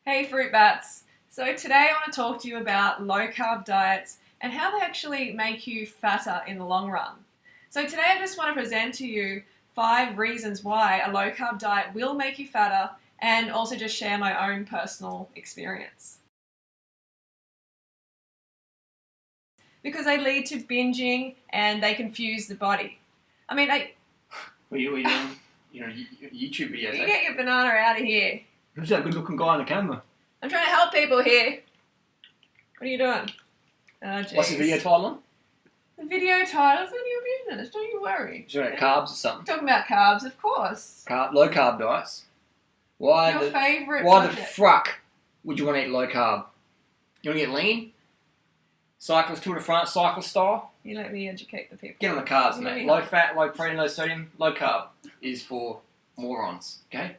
Hey fruit bats! So today I want to talk to you about low carb diets and how they actually make you fatter in the long run. So today I just want to present to you 5 reasons why a low carb diet will make you fatter and also just share my own personal experience. Because they lead to binging and they confuse the body. I mean, What are you doing? YouTube videos. You get your banana out of here. Who's that good looking guy on the camera? I'm trying to help people here. What are you doing? Oh, What's the video title on? The video title's none of your business, don't you worry. Is it carbs or something? Talking about carbs, of course. Low carb diets. Why Your favourite Why subject. the fuck would you want to eat low carb? You want to get lean? Cyclist Tour de France, cyclist style? You let me educate the people. Get on the carbs, mate. Low fat, low protein, low sodium, low carb is for morons, okay?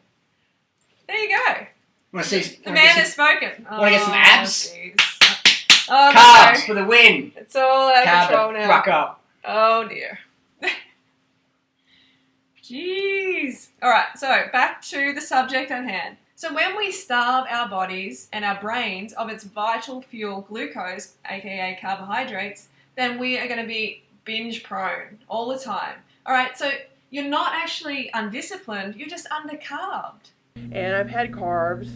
There you go. Want to see? The man has spoken. Want to get some abs? Oh, Carbs for the win! It's all out of control Carb now. fuck up. Oh dear. Jeez. Alright, so back to the subject at hand. So when we starve our bodies and our brains of its vital fuel, glucose, aka carbohydrates, then we are going to be binge prone all the time. Alright, so you're not actually undisciplined, you're just undercarbed. And I've had carbs,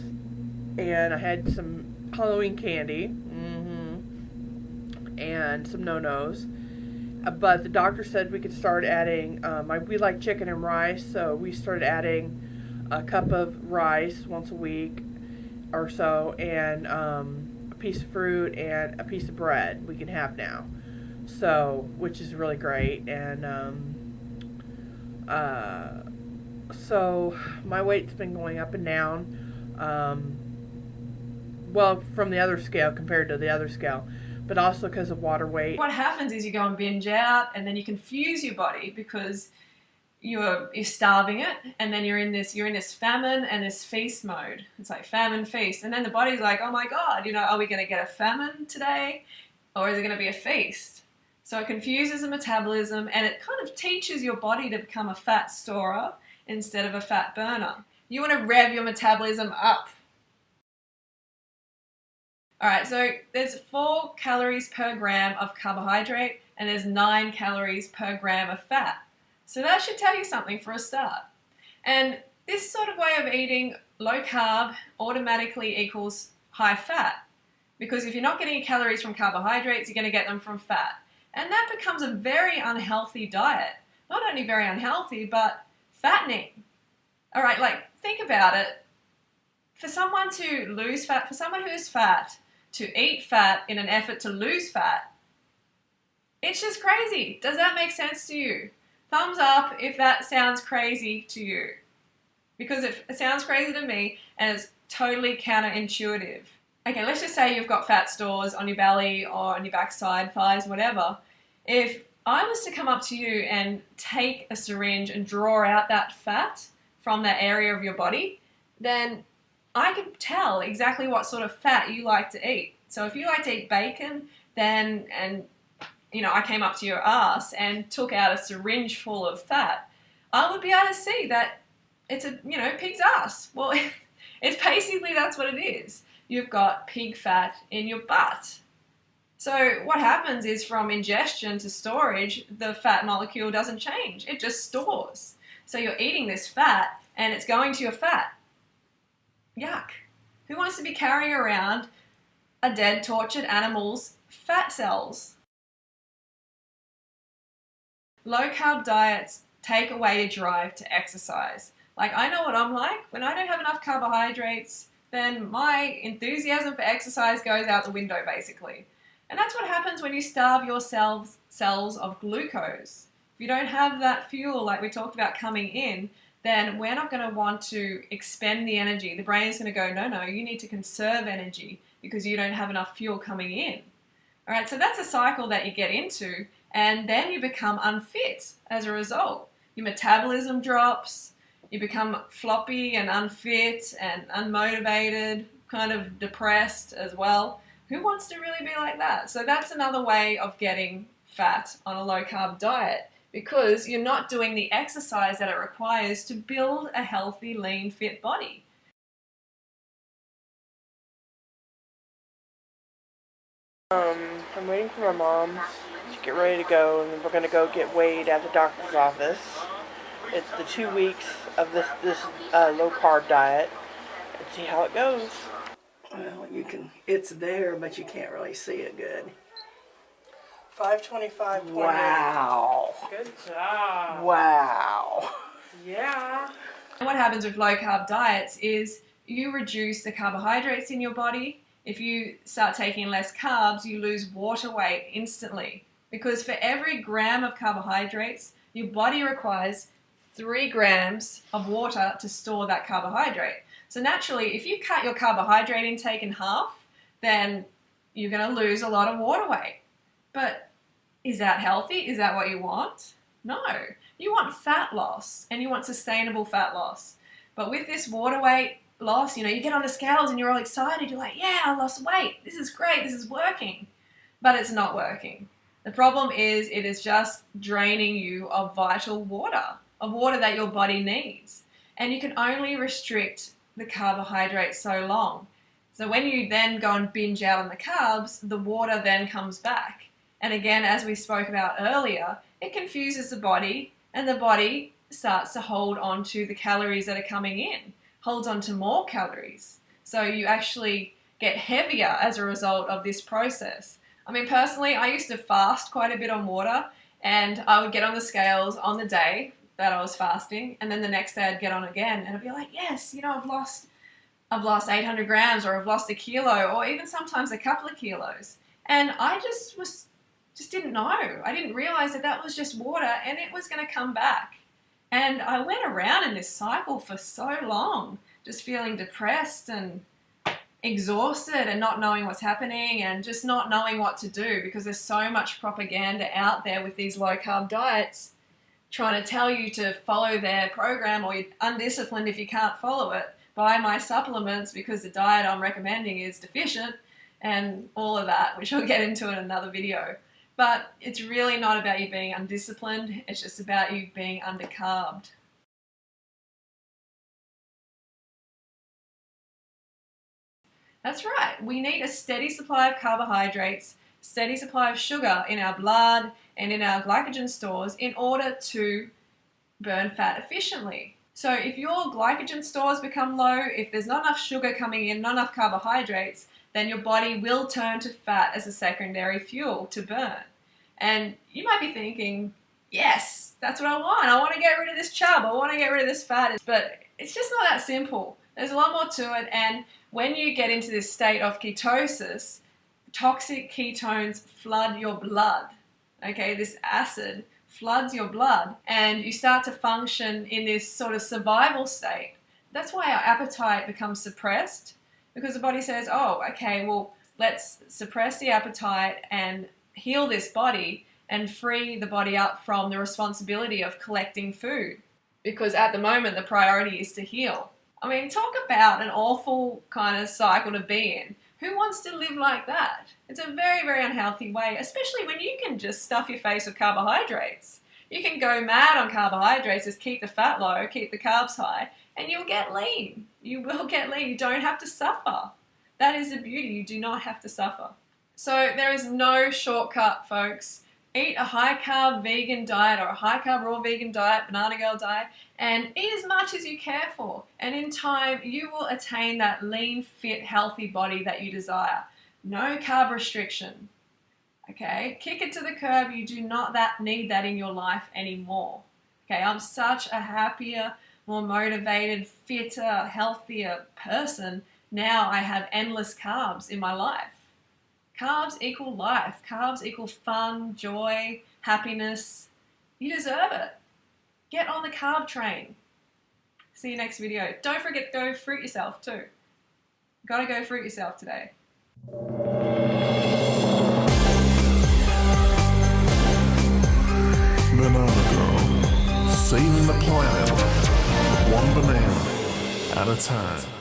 and I had some Halloween candy, and some no-nos. But the doctor said we could start adding, we like chicken and rice, so we started adding a cup of rice once a week or so, and a piece of fruit and a piece of bread we can have now. So, which is really great, and so my weight's been going up and down, well, from the other scale compared to the other scale, but also because of water weight. What happens is you go and binge out, and then you confuse your body because you're starving it, and then you're in this famine and this feast mode. It's like famine, feast, and then the body's like, oh my god, are we going to get a famine today, or is it going to be a feast? So it confuses the metabolism, and it kind of teaches your body to become a fat storer instead of a fat burner. You want to rev your metabolism up. Alright, so there's 4 calories per gram of carbohydrate and there's 9 calories per gram of fat. So that should tell you something for a start. And this sort of way of eating low carb automatically equals high fat. Because if you're not getting your calories from carbohydrates, you're going to get them from fat. And that becomes a very unhealthy diet. Not only very unhealthy, but fattening. Alright, think about it. For someone to lose fat, for someone who's fat, to eat fat in an effort to lose fat, it's just crazy. Does that make sense to you? Thumbs up if that sounds crazy to you. Because it sounds crazy to me and it's totally counterintuitive. Okay, let's just say you've got fat stores on your belly or on your backside, thighs, whatever. If I was to come up to you and take a syringe and draw out that fat from that area of your body, then I could tell exactly what sort of fat you like to eat. So if you like to eat bacon, then, I came up to your ass and took out a syringe full of fat, I would be able to see that it's a, pig's ass. Well, it's basically, that's what it is. You've got pig fat in your butt. So what happens is from ingestion to storage, the fat molecule doesn't change. It just stores. So you're eating this fat and it's going to your fat. Yuck. Who wants to be carrying around a dead, tortured animal's fat cells? Low carb diets take away your drive to exercise. I know what I'm like. When I don't have enough carbohydrates, then my enthusiasm for exercise goes out the window, basically. And that's what happens when you starve your cells of glucose. If you don't have that fuel, like we talked about, coming in, then we're not going to want to expend the energy. The brain is going to go, no, you need to conserve energy because you don't have enough fuel coming in. All right, so that's a cycle that you get into, and then you become unfit as a result. Your metabolism drops, you become floppy and unfit and unmotivated, kind of depressed as well. Who wants to really be like that? So that's another way of getting fat on a low-carb diet, because you're not doing the exercise that it requires to build a healthy, lean, fit body. I'm waiting for my mom to get ready to go, and then we're gonna go get weighed at the doctor's office. It's the 2 weeks of this low carb diet, and see how it goes. Well, it's there, but you can't really see it good. 525.8. Wow. Good job. Wow. Yeah. What happens with low carb diets is you reduce the carbohydrates in your body. If you start taking less carbs, you lose water weight instantly. Because for every gram of carbohydrates, your body requires 3 grams of water to store that carbohydrate. So naturally, if you cut your carbohydrate intake in half, then you're going to lose a lot of water weight. But is that healthy? Is that what you want? No. You want fat loss, and you want sustainable fat loss. But with this water weight loss, you get on the scales and you're all excited. You're like, yeah, I lost weight. This is great. This is working. But it's not working. The problem is it is just draining you of vital water, of water that your body needs. And you can only restrict the carbohydrates so long. So when you then go and binge out on the carbs, the water then comes back. And again, as we spoke about earlier, it confuses the body, and the body starts to hold on to the calories that are coming in, holds on to more calories. So you actually get heavier as a result of this process. I mean, personally, I used to fast quite a bit on water, and I would get on the scales on the day that I was fasting, and then the next day I'd get on again, and I'd be like, yes, I've lost 800 grams, or I've lost a kilo, or even sometimes a couple of kilos. And I just didn't know. I didn't realize that was just water, and it was going to come back. And I went around in this cycle for so long, just feeling depressed and exhausted and not knowing what's happening and just not knowing what to do, because there's so much propaganda out there with these low carb diets trying to tell you to follow their program, or you're undisciplined if you can't follow it. Buy my supplements because the diet I'm recommending is deficient, and all of that, which I'll get into in another video. But it's really not about you being undisciplined, it's just about you being undercarbed. That's right, we need a steady supply of carbohydrates, steady supply of sugar in our blood and in our glycogen stores in order to burn fat efficiently. So if your glycogen stores become low, if there's not enough sugar coming in, not enough carbohydrates, then your body will turn to fat as a secondary fuel to burn. And you might be thinking, yes, that's what I want. I want to get rid of this chub. I want to get rid of this fat. But it's just not that simple. There's a lot more to it. And when you get into this state of ketosis, toxic ketones flood your blood. Okay, this acid floods your blood, and you start to function in this sort of survival state. That's why our appetite becomes suppressed, because the body says, oh, okay, well, let's suppress the appetite and heal this body and free the body up from the responsibility of collecting food. Because at the moment, the priority is to heal. I mean, talk about an awful kind of cycle to be in. Who wants to live like that? It's a very, very unhealthy way, especially when you can just stuff your face with carbohydrates. You can go mad on carbohydrates, just keep the fat low, keep the carbs high, and you'll get lean. You will get lean. You don't have to suffer. That is the beauty. You do not have to suffer. So there is no shortcut, folks. Eat a high-carb vegan diet or a high-carb raw vegan diet, banana girl diet, and eat as much as you care for. And in time, you will attain that lean, fit, healthy body that you desire. No carb restriction. Okay? Kick it to the curb. You do not need that in your life anymore. Okay? I'm such a happier, more motivated, fitter, healthier person. Now I have endless carbs in my life. Carbs equal life. Carbs equal fun, joy, happiness. You deserve it. Get on the carb train. See you next video. Don't forget to go fruit yourself too. Gotta go fruit yourself today. Banana Girl, saving the planet one banana at a time.